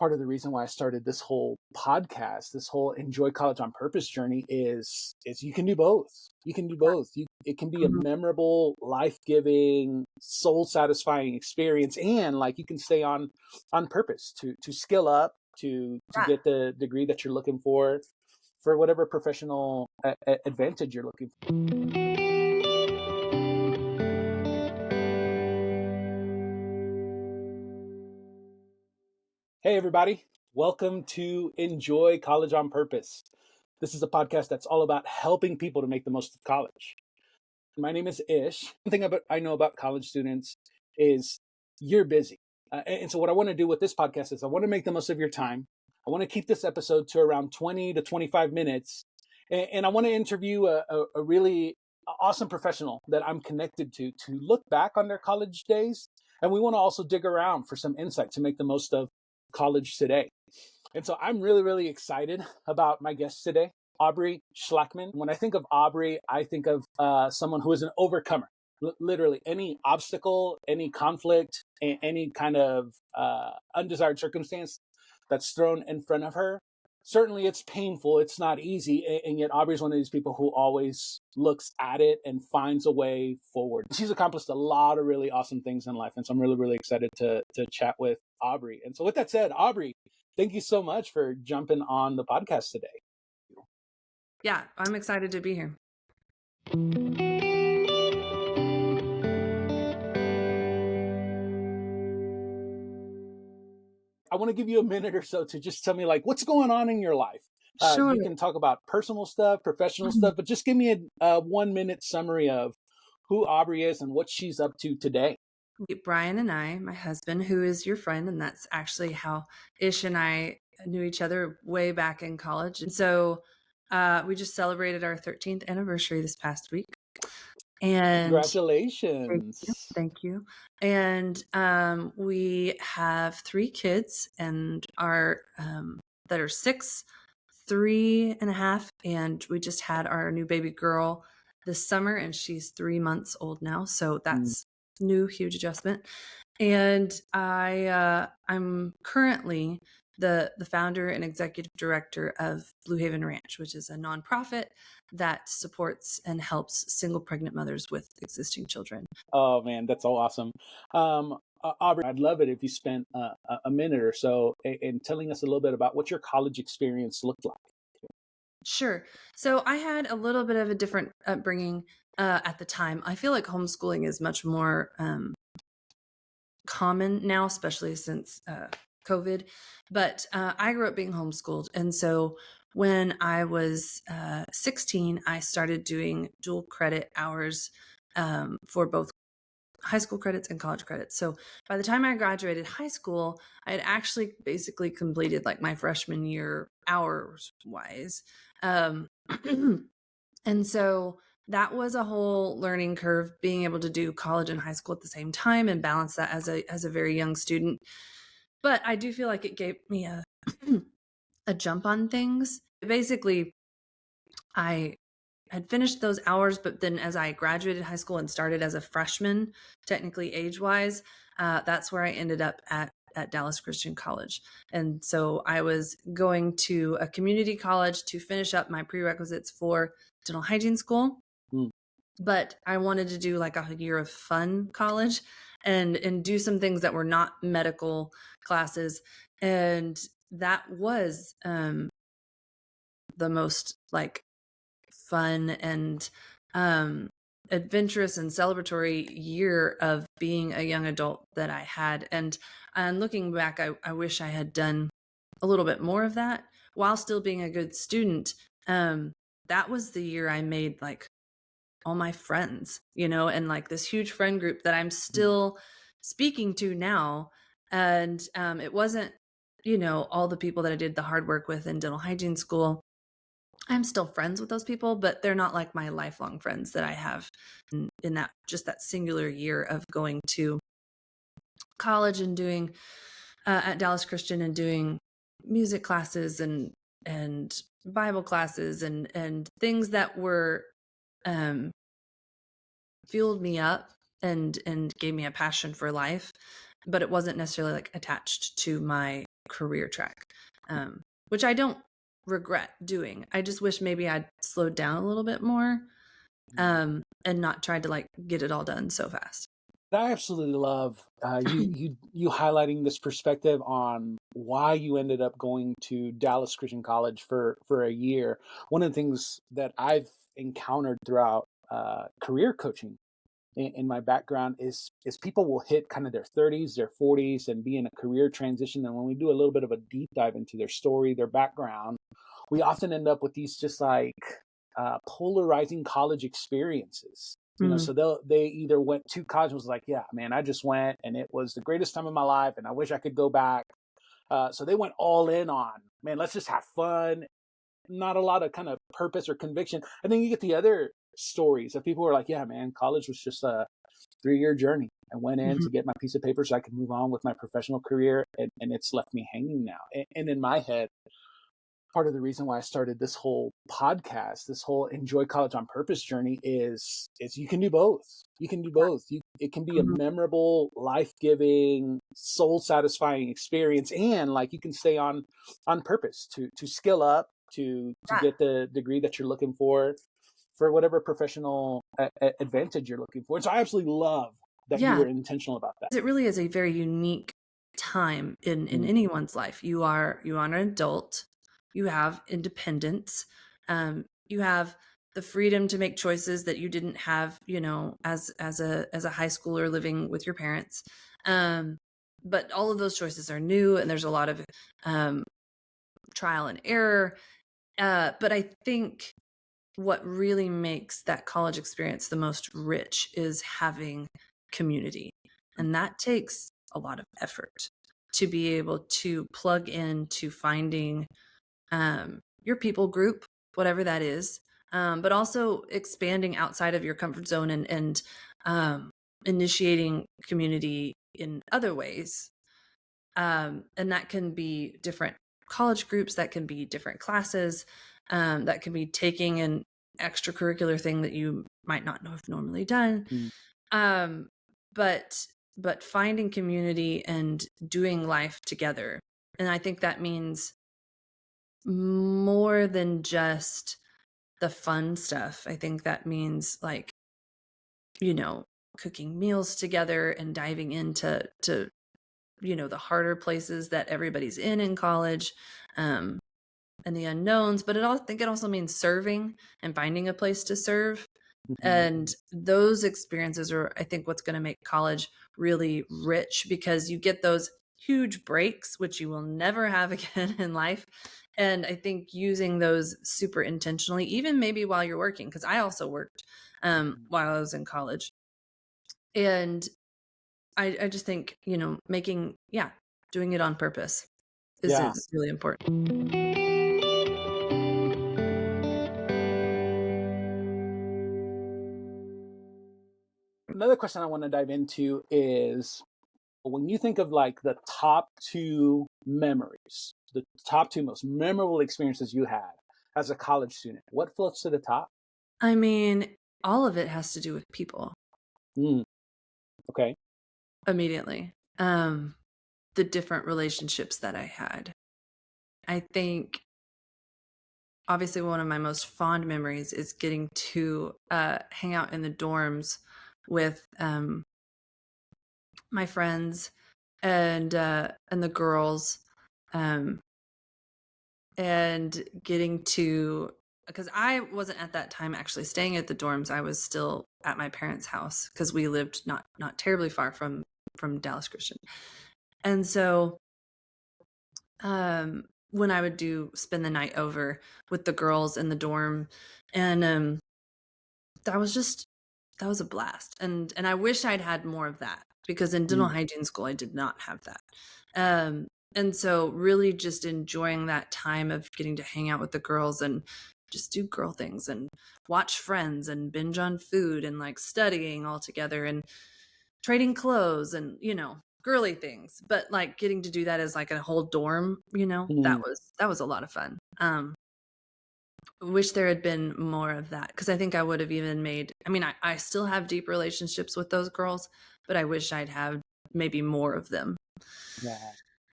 part of the reason why I started this whole podcast, this whole Enjoy College on Purpose journey is you can do both. You can do both. It can be a memorable, life-giving, soul-satisfying experience, and like you can stay on purpose to skill up, to get the degree that you're looking for whatever professional advantage you're looking for. Hey, everybody. Welcome to Enjoy College on Purpose. This is a podcast that's all about helping people to make the most of college. My name is Ish. One thing I know about college students is you're busy. And so what I want to do with this podcast is I want to make the most of your time. I want to keep this episode to around 20 to 25 minutes. And I want to interview a really awesome professional that I'm connected to look back on their college days. And we want to also dig around for some insight to make the most of college today. And so I'm really, really excited about my guest today, Aubrey Schlackman. When I think of Aubrey, I think of someone who is an overcomer. Literally any obstacle, any conflict, any kind of undesired circumstance that's thrown in front of her. Certainly it's painful, it's not easy, and yet Aubrey's one of these people who always looks at it and finds a way forward. She's accomplished a lot of really awesome things in life, and so I'm really, really excited to chat with Aubrey. And so with that said, Aubrey, thank you so much for jumping on the podcast today. Yeah, I'm excited to be here. I want to give you a minute or so to just tell me, like, what's going on in your life. Sure. You can talk about personal stuff, professional stuff, but just give me a 1 minute summary of who Aubrey is and what she's up to today. Brian and I, my husband, who is your friend, and that's actually how Ish and I knew each other way back in college. And so we just celebrated our 13th anniversary this past week. And congratulations. Thank you. And we have 3 kids, and our that are 6, 3.5, and we just had our new baby girl this summer, and she's 3 months old now. So that's new, huge adjustment. And I'm currently the founder and executive director of Blue Haven Ranch, which is a nonprofit that supports and helps single pregnant mothers with existing children. Oh man, that's so awesome. Aubrey, I'd love it if you spent a minute or so in telling us a little bit about what your college experience looked like. Sure. So I had a little bit of a different upbringing at the time. I feel like homeschooling is much more common now, especially since COVID. But I grew up being homeschooled. And so when I was 16, I started doing dual credit hours for both high school credits and college credits. So by the time I graduated high school, I had actually basically completed like my freshman year hours wise. And so that was a whole learning curve, being able to do college and high school at the same time and balance that as a very young student. But I do feel like it gave me a jump on things. Basically, I had finished those hours, but then as I graduated high school and started as a freshman, technically age-wise, that's where I ended up at Dallas Christian College. And so I was going to a community college to finish up my prerequisites for dental hygiene school. But I wanted to do like a year of fun college and do some things that were not medical classes. And that was the most like fun and adventurous and celebratory year of being a young adult that I had. And looking back, I wish I had done a little bit more of that while still being a good student. That was the year I made like all my friends, and like this huge friend group that I'm still speaking to now. And it wasn't, all the people that I did the hard work with in dental hygiene school. I'm still friends with those people, but they're not like my lifelong friends that I have in that just that singular year of going to college and doing at Dallas Christian and doing music classes and Bible classes and things that were fueled me up and gave me a passion for life, but it wasn't necessarily like attached to my career track, which I don't regret doing. I just wish maybe I'd slowed down a little bit more, and not tried to like get it all done so fast. I absolutely love you highlighting this perspective on why you ended up going to Dallas Christian College for a year. One of the things that I've encountered throughout career coaching in my background is people will hit kind of their 30s, their 40s, and be in a career transition. And when we do a little bit of a deep dive into their story, their background, we often end up with these just like polarizing college experiences. Mm. So they either went to college and was like, yeah, man, I just went and it was the greatest time of my life, and I wish I could go back. So they went all in on, man, let's just have fun. Not a lot of kind of purpose or conviction. And then you get the other stories of people who are like, yeah, man, college was just a 3-year journey. I went in Mhm. to get my piece of paper so I could move on with my professional career, and it's left me hanging now. And in my head, part of the reason why I started this whole podcast, this whole Enjoy College on Purpose journey is you can do both. You can do both. It can be a Mhm. memorable, life-giving, soul-satisfying experience, and like you can stay on purpose to skill up, to Yeah. get the degree that you're looking for whatever professional advantage you're looking for. And so I absolutely love that you Yeah. were intentional about that. It really is a very unique time in Mm, anyone's life. You are an adult. You have independence. You have the freedom to make choices that you didn't have, as a high schooler living with your parents. Um, but all of those choices are new, and there's a lot of um, trial and error. But I think what really makes that college experience the most rich is having community. And that takes a lot of effort to be able to plug into finding your people group, whatever that is, but also expanding outside of your comfort zone and initiating community in other ways. And that can be different college groups, that can be different classes, that can be taking an extracurricular thing that you might not have normally done. mm, Um, but but finding community and doing life together. And I think that means more than just the fun stuff. I think that means like, you know, cooking meals together and diving into the harder places that everybody's in college, um, and the unknowns. But I think it also means serving and finding a place to serve. mhm, And those experiences are, I think, what's going to make college really rich, because you get those huge breaks, which you will never have again in life. And I think using those super intentionally, even maybe while you're working, because I also worked mhm. while I was in college. And I just think, doing it on purpose is, Yeah. is really important. Another question I want to dive into is when you think of like the top two memories, the top two most memorable experiences you had as a college student, what floats to the top? I mean, all of it has to do with people Mm, okay. immediately. The different relationships that I had. I think obviously one of my most fond memories is getting to hang out in the dorms with my friends and the girls, um, and getting to, because I wasn't at that time actually staying at the dorms. I was still at my parents' house because we lived not terribly far from Dallas Christian. And so when I would do spend the night over with the girls in the dorm, and that was just that was a blast. And I wish I'd had more of that, because in dental Mm, hygiene school I did not have that. Um and so really just enjoying that time of getting to hang out with the girls and just do girl things and watch Friends and binge on food and like studying all together and trading clothes and girly things, but like getting to do that as like a whole dorm, that mm, was a lot of fun. Wish there had been more of that, because I think I would have even made, I mean, I still have deep relationships with those girls, but I wish I'd have maybe more of them. yeah.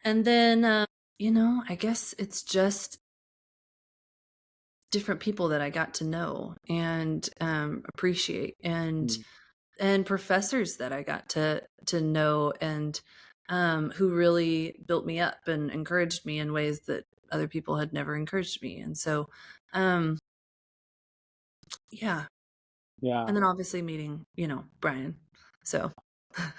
And then I guess it's just different people that I got to know and appreciate, Mm, and professors that I got to know, and who really built me up and encouraged me in ways that other people had never encouraged me. And so, um, yeah. yeah, And then obviously meeting, Brian. So that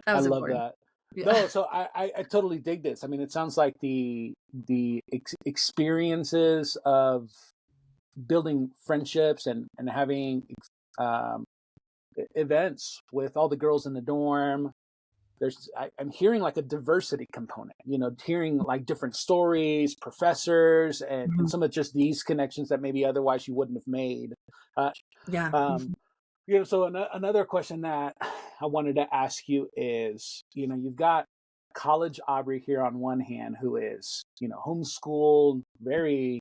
I was love important. that. Yeah. No, so I totally dig this. I mean, it sounds like the experiences of building friendships and having um, events with all the girls in the dorm. I'm hearing like a diversity component, hearing like different stories, professors, and Mhm. some of just these connections that maybe otherwise you wouldn't have made. Uh, Yeah. um, so another question that I wanted to ask you is, you've got college Aubrey here on one hand, who is, homeschooled, very,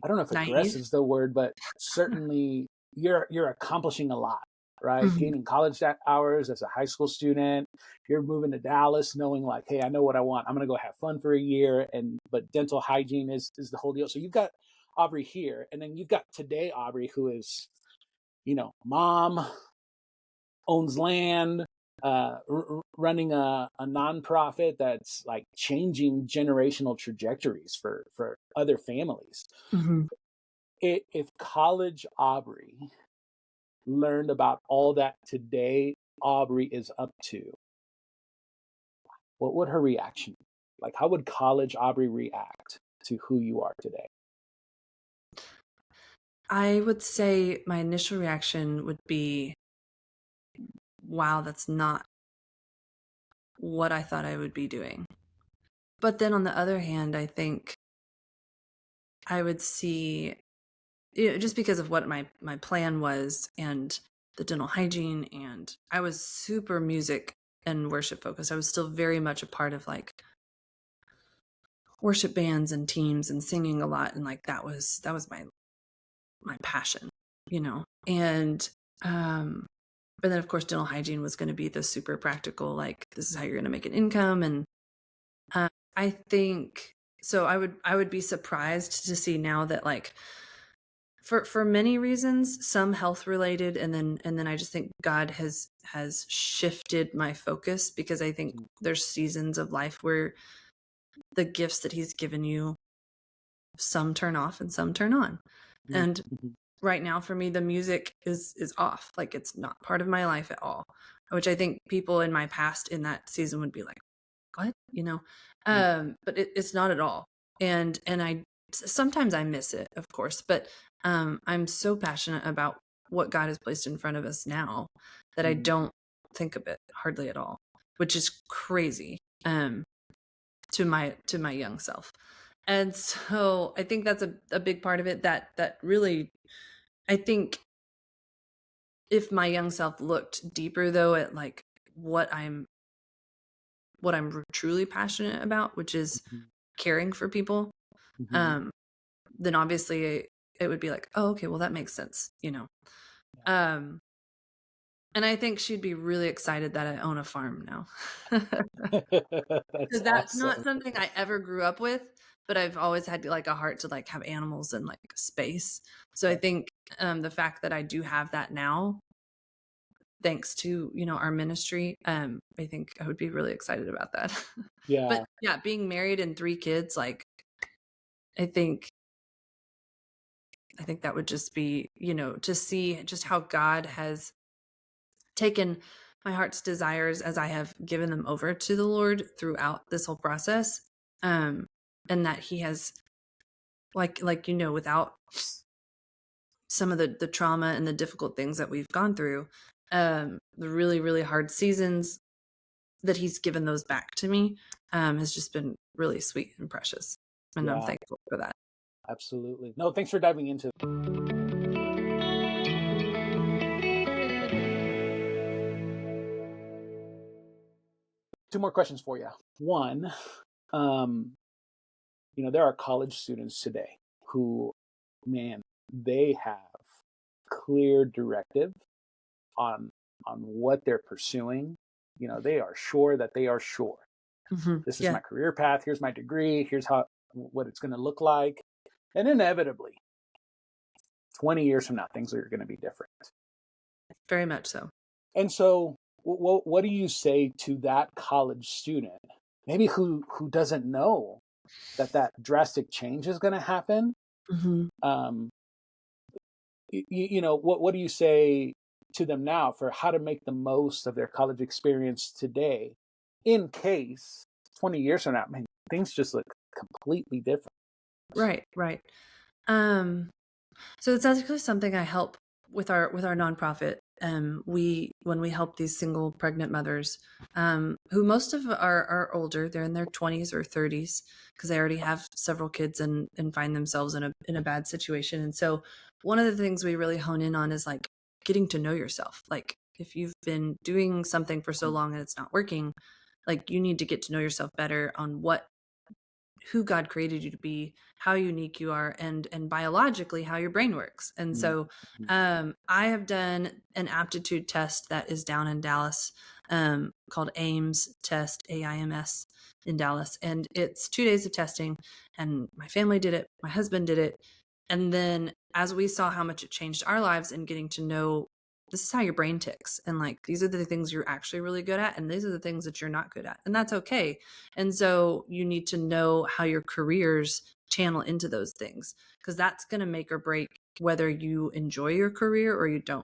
I don't know if aggressive Naive. is the word, but certainly you're accomplishing a lot, right? Mhm. Gaining college hours as a high school student. You're moving to Dallas, knowing like, hey, I know what I want. I'm gonna go have fun for a year, but dental hygiene is the whole deal. So you've got Aubrey here, and then you've got today Aubrey, who is, mom, owns land, running a nonprofit that's like changing generational trajectories for other families. Mhm. If college Aubrey learned about all that today Aubrey is up to, what would her reaction be? Like, how would college Aubrey react to who you are today? I would say my initial reaction would be, wow, that's not what I thought I would be doing. But then on the other hand, I think I would see, just because of what my plan was, and the dental hygiene, and I was super music and worship focused. I was still very much a part of like worship bands and teams and singing a lot, and like that was my passion, and um and then of course dental hygiene was going to be the super practical, like this is how you're going to make an income. And uh, I think so I would be surprised to see now that, like, for many reasons, some health related, and then I just think God has shifted my focus, because I think there's seasons of life where the gifts that he's given you, some turn off and some turn on. Mm, And mhm, right now for me, the music is off, like it's not part of my life at all, which I think people in my past in that season would be like, what, mm, but it's not at all. And I sometimes I miss it, of course, but I'm so passionate about what God has placed in front of us now that I mhm, don't think of it hardly at all, which is crazy, um to my young self. And so I think that's a big part of it, that really, I think, if my young self looked deeper though at like what I'm truly passionate about, which is mhm, caring for people, mhm. um, then obviously it would be like, oh, okay, well that makes sense. Um, and I think she'd be really excited that I own a farm now. That's Because that's not awesome. something I ever grew up with, but I've always had like a heart to like have animals and like space. So I Yeah. think the fact that I do have that now, thanks to our ministry, I think I would be really excited about that. But Yeah. yeah, being married and 3 kids, like, I think that would just be, to see just how God has taken my heart's desires as I have given them over to the Lord throughout this whole process. Um, and that he has, like, without some of the trauma and the difficult things that we've gone through, the really, really hard seasons, that he's given those back to me, has just been really sweet and precious. And I'm Yeah. thankful for that. Absolutely. No, thanks for diving into. Two more questions for you. One, um, there are college students today who, man, they have clear directive on what they're pursuing. They are sure that they are sure. This is Yeah, my career path. Here's my degree. Here's what it's going to look like. And inevitably, 20 years from now, things are going to be different. very much so. And so, what do you say to that college student, maybe who doesn't know that drastic change is going to happen? Mhm. Um, what do you say to them now for how to make the most of their college experience today, in case 20 years from now, man, things just look completely different? Right, right. Um, so it's actually something I help with our nonprofit. We when we help these single pregnant mothers, who most of are older, they're in their 20s or 30s because they already have several kids and find themselves in a bad situation. And so one of the things we really hone in on is like getting to know yourself. Like if you've been doing something for so long and it's not working, like you need to get to know yourself better on who God created you to be, how unique you are, and biologically how your brain works. And Mm, so mhm, I have done an aptitude test that is down in Dallas, called AIMS test, AIMS in Dallas. And it's 2 days of testing. And my family did it, my husband did it. And then as we saw how much it changed our lives and getting to know this is how your brain ticks. And like, these are the things you're actually really good at. And these are the things that you're not good at. And that's okay. And so you need to know how your careers channel into those things because that's going to make or break whether you enjoy your career or you don't.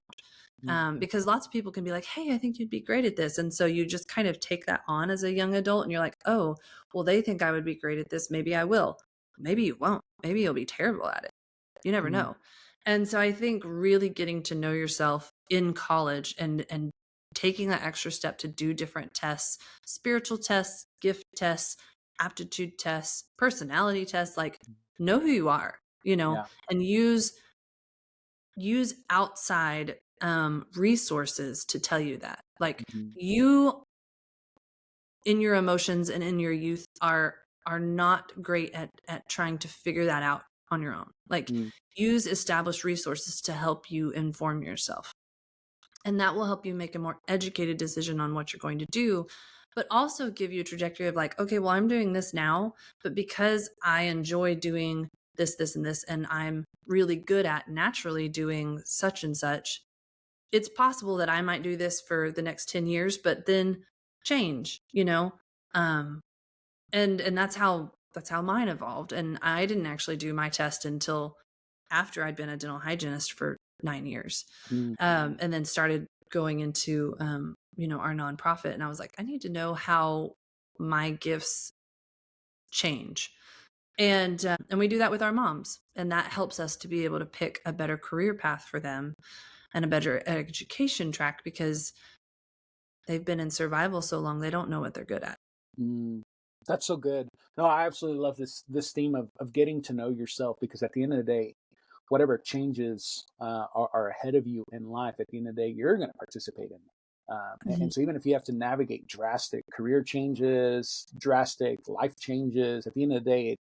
mm, Because lots of people can be like, hey, I think you'd be great at this. And so you just kind of take that on as a young adult and you're like, oh, well, they think I would be great at this. Maybe I will. Maybe you won't. Maybe you'll be terrible at it. You never mm, know. And so I think really getting to know yourself in college and taking that extra step to do different tests, spiritual tests, gift tests, aptitude tests, personality tests, like know who you are, yeah. and use outside resources to tell you that. Like Mhm, you in your emotions and in your youth are not great at trying to figure that out on your own. Like mm, use established resources to help you inform yourself. And that will help you make a more educated decision on what you're going to do, but also give you a trajectory of like, okay, well, I'm doing this now, but because I enjoy doing this, this, and this, and I'm really good at naturally doing such and such, it's possible that I might do this for the next 10 years, but then change, Um, and that's how mine evolved. And I didn't actually do my test until after I'd been a dental hygienist for 9 years. mm, And then started going into our nonprofit. And I was like, I need to know how my gifts change. And we do that with our moms. And that helps us to be able to pick a better career path for them and a better education track because they've been in survival so long they don't know what they're good at. mm. That's so good. No, I absolutely love this theme of getting to know yourself, because at the end of the day, whatever changes are ahead of you in life, at the end of the day, you're going to participate in it. And Mhm. so, even if you have to navigate drastic career changes, drastic life changes, at the end of the day,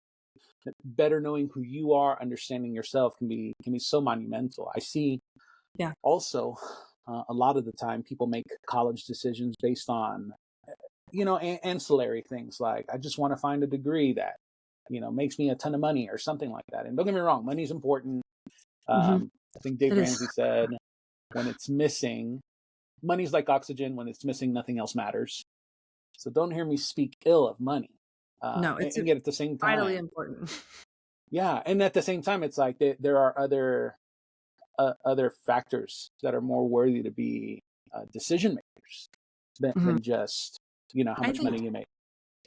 better knowing who you are, understanding yourself can be so monumental. I see Yeah. also a lot of the time people make college decisions based on ancillary things, like I just want to find a degree that makes me a ton of money or something like that. And don't get me wrong, money's important. Mhm. I think Dave It is. Ramsey said, when it's missing, money's like oxygen. When it's missing, nothing else matters. So don't hear me speak ill of money. No, and, it's and yet at the same vitally time, important. yeah, and at the same time, it's like there are other factors that are more worthy to be decision makers Mhm. than just how I much think money you make.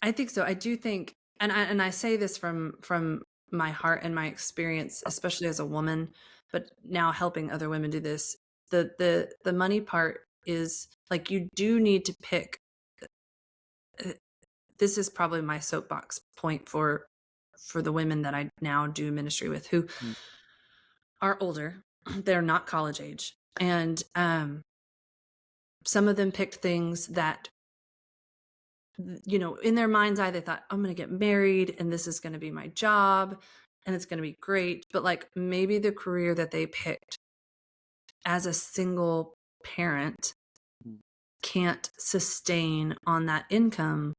I think so. I do think, and I say this from my heart and my experience, especially as a woman, but now helping other women do this. The money part is like you do need to pick. uh, This is probably my soapbox point for the women that I now do ministry with who Mm, are older. They're not college age, and some of them picked things that in their mind's eye, they thought, I'm going to get married and this is going to be my job and it's going to be great. But like maybe the career that they picked as a single parent mm, can't sustain on that income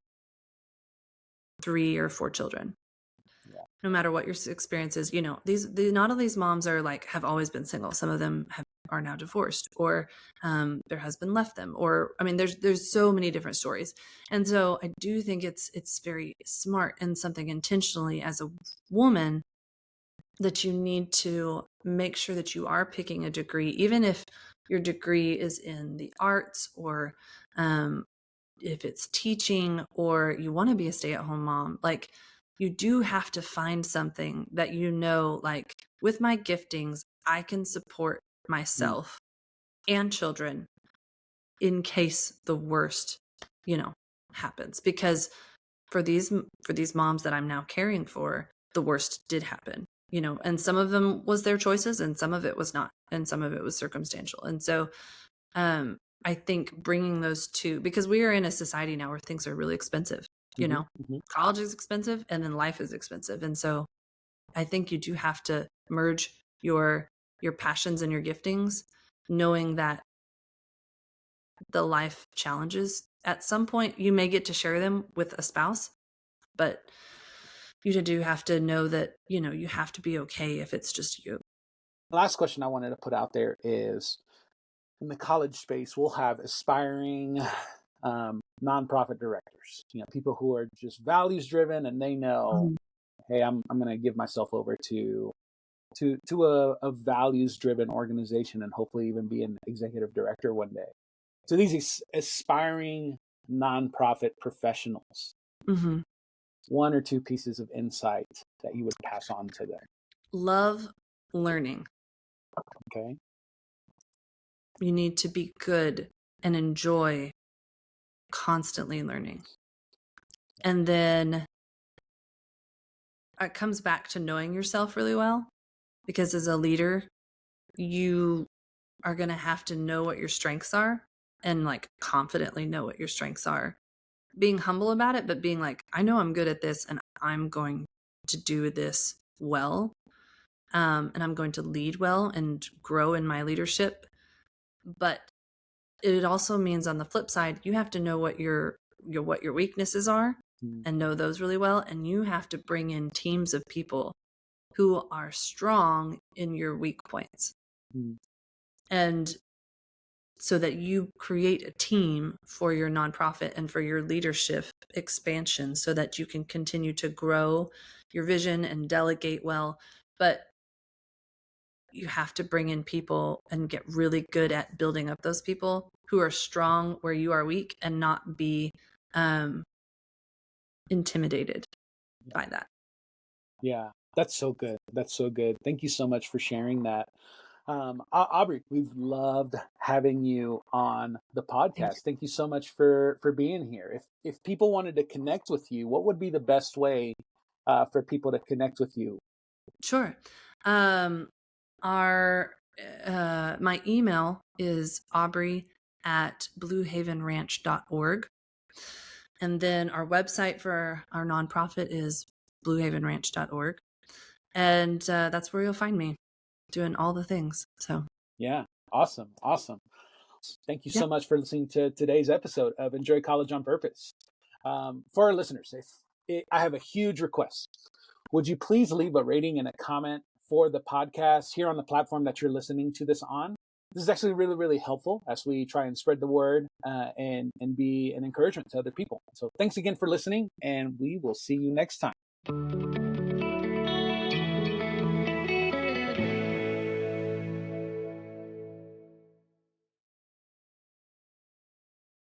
3 or 4 children. Yeah. No matter what your experience is, not all these moms are like, have always been single. Some of them are now divorced, or their husband left them, or, I mean, there's so many different stories. And so I do think it's very smart and something intentionally as a woman that you need to make sure that you are picking a degree, even if your degree is in the arts, or if it's teaching, or you want to be a stay-at-home mom. Like, you do have to find something that, like, with my giftings, I can support myself and children in case the worst, happens. Because for these moms that I'm now caring for, the worst did happen, and some of them was their choices, and some of it was not, and some of it was circumstantial. And so I think bringing those two, because we are in a society now where things are really expensive, college is expensive, and then life is expensive. And so I think you do have to merge your passions and your giftings, knowing that the life challenges, at some point you may get to share them with a spouse, but you do have to know that, you have to be okay if it's just you. The last question I wanted to put out there is, in the college space, we'll have aspiring nonprofit directors, people who are just values driven, and they know, hey, I'm going to give myself over to a values driven organization, and hopefully even be an executive director one day. So these aspiring nonprofit professionals, one or two pieces of insight that you would pass on to them. Love learning. Okay. You need to be good and enjoy constantly learning. And then it comes back to knowing yourself really well, because as a leader, you are going to have to know what your strengths are, and like confidently know what your strengths are. Being humble about it, but being like, I know I'm good at this, and I'm going to do this well. And I'm going to lead well and grow in my leadership. But it also means, on the flip side, you have to know what your weaknesses are, and know those really well. And you have to bring in teams of people who are strong in your weak points. And so that you create a team for your nonprofit and for your leadership expansion, so that you can continue to grow your vision and delegate well. But you have to bring in people and get really good at building up those people who are strong where you are weak, and not be intimidated by that. Yeah, that's so good. That's so good. Thank you so much for sharing that. Aubrey, we've loved having you on the podcast. Thank you so much for being here. If people wanted to connect with you, what would be the best way for people to connect with you? Sure. My email is aubrey@bluehavenranch.org. And then our website for our nonprofit is bluehavenranch.org. And that's where you'll find me doing all the things. So yeah, awesome. Thank you so much for listening to today's episode of Enjoy College on Purpose. For our listeners, I have a huge request. Would you please leave a rating and a comment for the podcast here on the platform that you're listening to this on? This is actually really, really helpful as we try and spread the word and be an encouragement to other people. So thanks again for listening, and we will see you next time.